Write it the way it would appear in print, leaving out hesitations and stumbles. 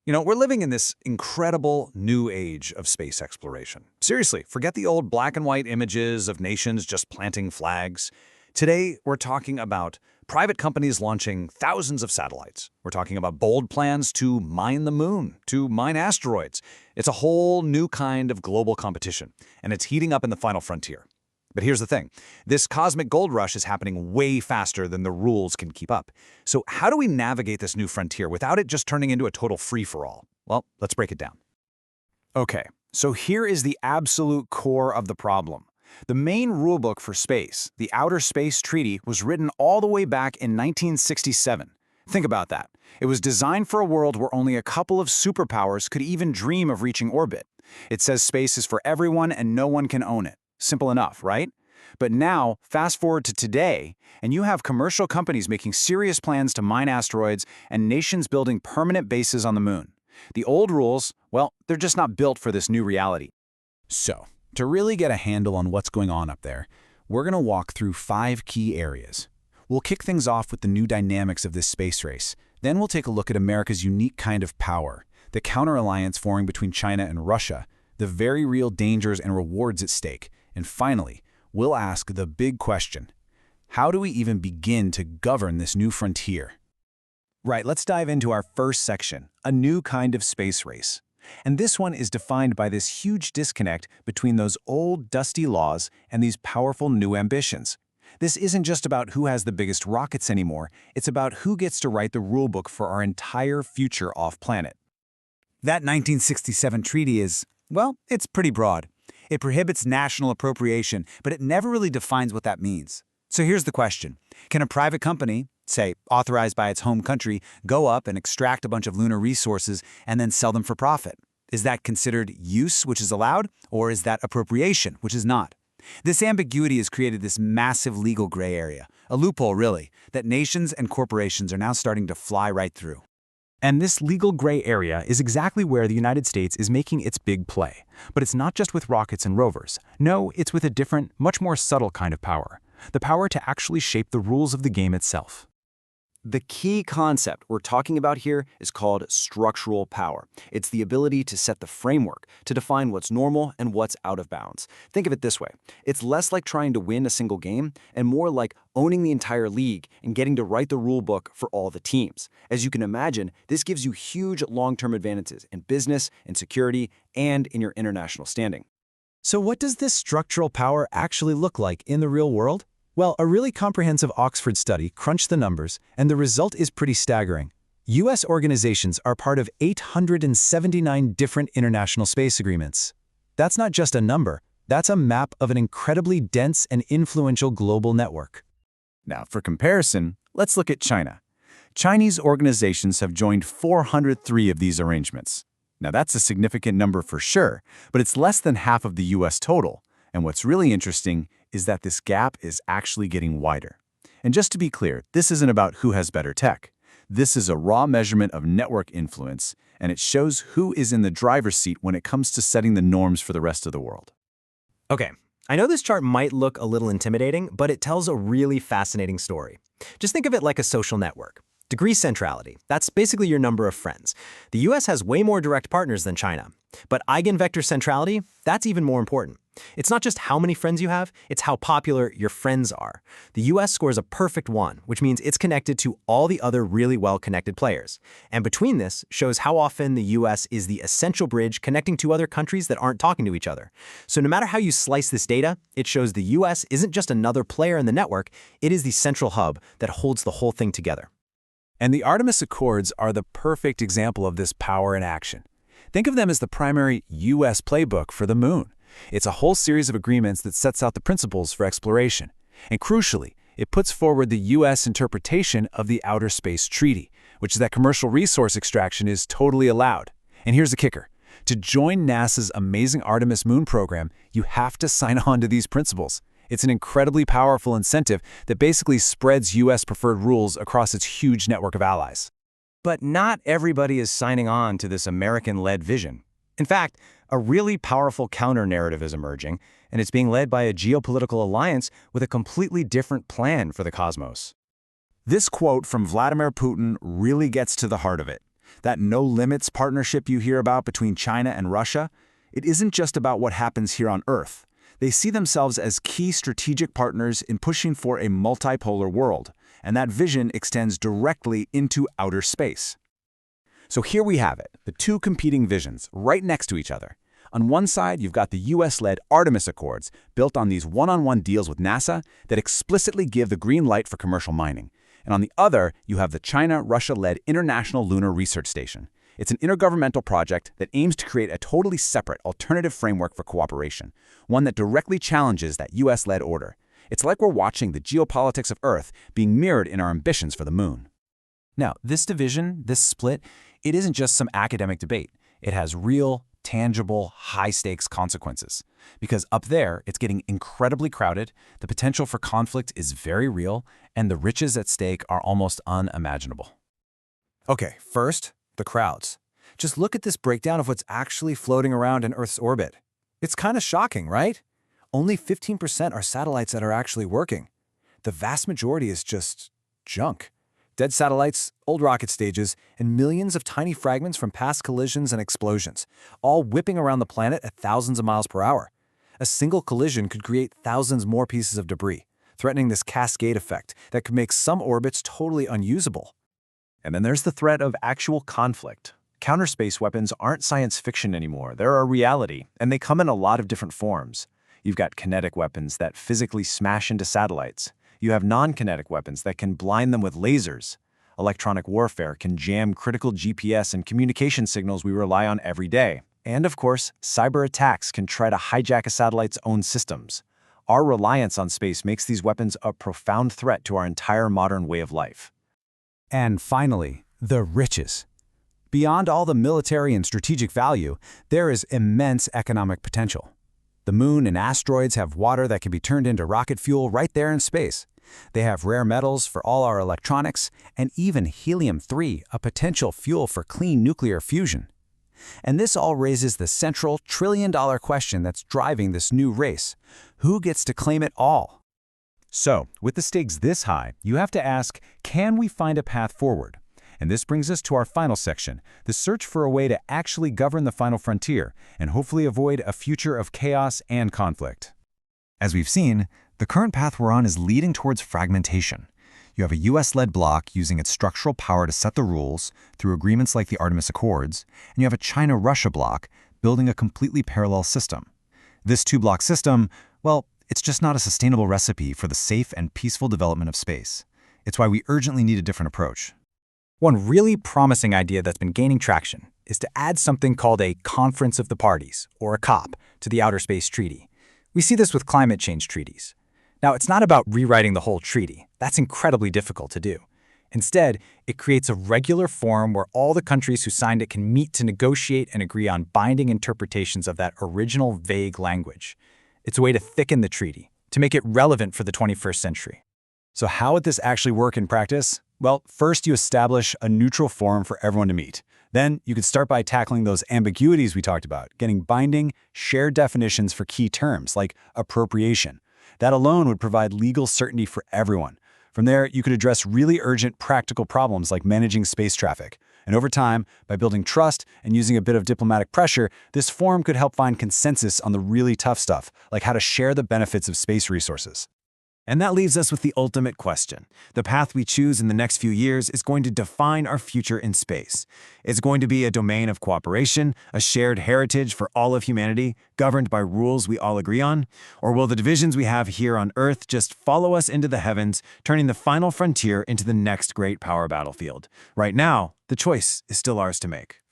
We're living in this incredible new age of space exploration. Seriously, forget the old black and white images of nations just planting flags. Today, we're talking about private companies launching thousands of satellites. We're talking about bold plans to mine the moon, to mine asteroids. It's a whole new kind of global competition, and it's heating up in the final frontier. But here's the thing. This cosmic gold rush is happening way faster than the rules can keep up. So how do we navigate this new frontier without it just turning into a total free-for-all? Well, let's break it down. Okay, so here is the absolute core of the problem. The main rulebook for space, the Outer Space Treaty, was written all the way back in 1967. Think about that. It was designed for a world where only a couple of superpowers could even dream of reaching orbit. It says space is for everyone and no one can own it. Simple enough, right? But now, fast forward to today, and you have commercial companies making serious plans to mine asteroids and nations building permanent bases on the moon. The old rules, well, they're just not built for this new reality. So, to really get a handle on what's going on up there, we're going to walk through 5 key areas. We'll kick things off with the new dynamics of this space race. Then we'll take a look at America's unique kind of power, the counter-alliance forming between China and Russia, the very real dangers and rewards at stake. And finally, we'll ask the big question: how do we even begin to govern this new frontier? Right, let's dive into our first section, a new kind of space race. And this one is defined by this huge disconnect between those old, dusty laws and these powerful new ambitions. This isn't just about who has the biggest rockets anymore, it's about who gets to write the rulebook for our entire future off-planet. That 1967 treaty is, well, it's pretty broad. It prohibits national appropriation, but it never really defines what that means. So here's the question. Can a private company, say, authorized by its home country, go up and extract a bunch of lunar resources and then sell them for profit? Is that considered use, which is allowed, or is that appropriation, which is not? This ambiguity has created this massive legal gray area, a loophole really, that nations and corporations are now starting to fly right through. And this legal gray area is exactly where the United States is making its big play. But it's not just with rockets and rovers. No, it's with a different, much more subtle kind of power. The power to actually shape the rules of the game itself. The key concept we're talking about here is called structural power. It's the ability to set the framework, to define what's normal and what's out of bounds. Think of it this way. It's less like trying to win a single game and more like owning the entire league and getting to write the rule book for all the teams. As you can imagine, this gives you huge long-term advantages in business, in security, and in your international standing. So what does this structural power actually look like in the real world? Well, a really comprehensive Oxford study crunched the numbers, and the result is pretty staggering. U.S. organizations are part of 879 different international space agreements. That's not just a number, that's a map of an incredibly dense and influential global network. Now, for comparison, let's look at China. Chinese organizations have joined 403 of these arrangements. Now, that's a significant number for sure, but it's less than half of the U.S. total. And what's really interesting is that this gap is actually getting wider. And just to be clear, this isn't about who has better tech. This is a raw measurement of network influence, and it shows who is in the driver's seat when it comes to setting the norms for the rest of the world. Okay, I know this chart might look a little intimidating, but it tells a really fascinating story. Just think of it like a social network. Degree centrality, that's basically your number of friends. The US has way more direct partners than China. But eigenvector centrality, that's even more important. It's not just how many friends you have, it's how popular your friends are. The US scores a perfect 1, which means it's connected to all the other really well-connected players. And between this shows how often the US is the essential bridge connecting to other countries that aren't talking to each other. So no matter how you slice this data, it shows the US isn't just another player in the network, it is the central hub that holds the whole thing together. And the Artemis Accords are the perfect example of this power in action. Think of them as the primary U.S. playbook for the moon. It's a whole series of agreements that sets out the principles for exploration. And crucially, it puts forward the U.S. interpretation of the Outer Space Treaty, which is that commercial resource extraction is totally allowed. And here's the kicker. To join NASA's amazing Artemis moon program, you have to sign on to these principles. It's an incredibly powerful incentive that basically spreads U.S. preferred rules across its huge network of allies. But not everybody is signing on to this American-led vision. In fact, a really powerful counter-narrative is emerging, and it's being led by a geopolitical alliance with a completely different plan for the cosmos. This quote from Vladimir Putin really gets to the heart of it. That no-limits partnership you hear about between China and Russia, it isn't just about what happens here on Earth. They see themselves as key strategic partners in pushing for a multipolar world, and that vision extends directly into outer space. So here we have it, the two competing visions right next to each other. On one side, you've got the US-led Artemis Accords, built on these one-on-one deals with NASA that explicitly give the green light for commercial mining. And on the other, you have the China-Russia-led International Lunar Research Station. It's an intergovernmental project that aims to create a totally separate alternative framework for cooperation, one that directly challenges that US-led order. It's like we're watching the geopolitics of Earth being mirrored in our ambitions for the moon. Now, this division, this split, it isn't just some academic debate. It has real, tangible, high-stakes consequences. Because up there, it's getting incredibly crowded, the potential for conflict is very real, and the riches at stake are almost unimaginable. Okay, first, the crowds. Just look at this breakdown of what's actually floating around in Earth's orbit. It's kind of shocking, right? Only 15% are satellites that are actually working. The vast majority is just junk. Dead satellites, old rocket stages, and millions of tiny fragments from past collisions and explosions, all whipping around the planet at thousands of miles per hour. A single collision could create thousands more pieces of debris, threatening this cascade effect that could make some orbits totally unusable. And then there's the threat of actual conflict. Counterspace weapons aren't science fiction anymore. They're a reality, and they come in a lot of different forms. You've got kinetic weapons that physically smash into satellites. You have non-kinetic weapons that can blind them with lasers. Electronic warfare can jam critical GPS and communication signals we rely on every day. And of course, cyber attacks can try to hijack a satellite's own systems. Our reliance on space makes these weapons a profound threat to our entire modern way of life. And finally, the riches. Beyond all the military and strategic value, there is immense economic potential. The moon and asteroids have water that can be turned into rocket fuel right there in space. They have rare metals for all our electronics, and even helium-3, a potential fuel for clean nuclear fusion. And this all raises the central trillion-dollar question that's driving this new race. Who gets to claim it all? So, with the stakes this high, you have to ask, can we find a path forward? And this brings us to our final section, the search for a way to actually govern the final frontier and hopefully avoid a future of chaos and conflict. As we've seen, the current path we're on is leading towards fragmentation. You have a US-led bloc using its structural power to set the rules through agreements like the Artemis Accords, and you have a China-Russia bloc building a completely parallel system. This two-bloc system, well, it's just not a sustainable recipe for the safe and peaceful development of space. It's why we urgently need a different approach. One really promising idea that's been gaining traction is to add something called a Conference of the Parties, or a COP, to the Outer Space Treaty. We see this with climate change treaties. Now, it's not about rewriting the whole treaty. That's incredibly difficult to do. Instead, it creates a regular forum where all the countries who signed it can meet to negotiate and agree on binding interpretations of that original vague language. It's a way to thicken the treaty, to make it relevant for the 21st century. So how would this actually work in practice? Well, first you establish a neutral forum for everyone to meet. Then you could start by tackling those ambiguities we talked about, getting binding, shared definitions for key terms like appropriation. That alone would provide legal certainty for everyone. From there, you could address really urgent practical problems like managing space traffic. And over time, by building trust and using a bit of diplomatic pressure, this forum could help find consensus on the really tough stuff, like how to share the benefits of space resources. And that leaves us with the ultimate question. The path we choose in the next few years is going to define our future in space. It's going to be a domain of cooperation, a shared heritage for all of humanity, governed by rules we all agree on? Or will the divisions we have here on Earth just follow us into the heavens, turning the final frontier into the next great power battlefield? Right now, the choice is still ours to make.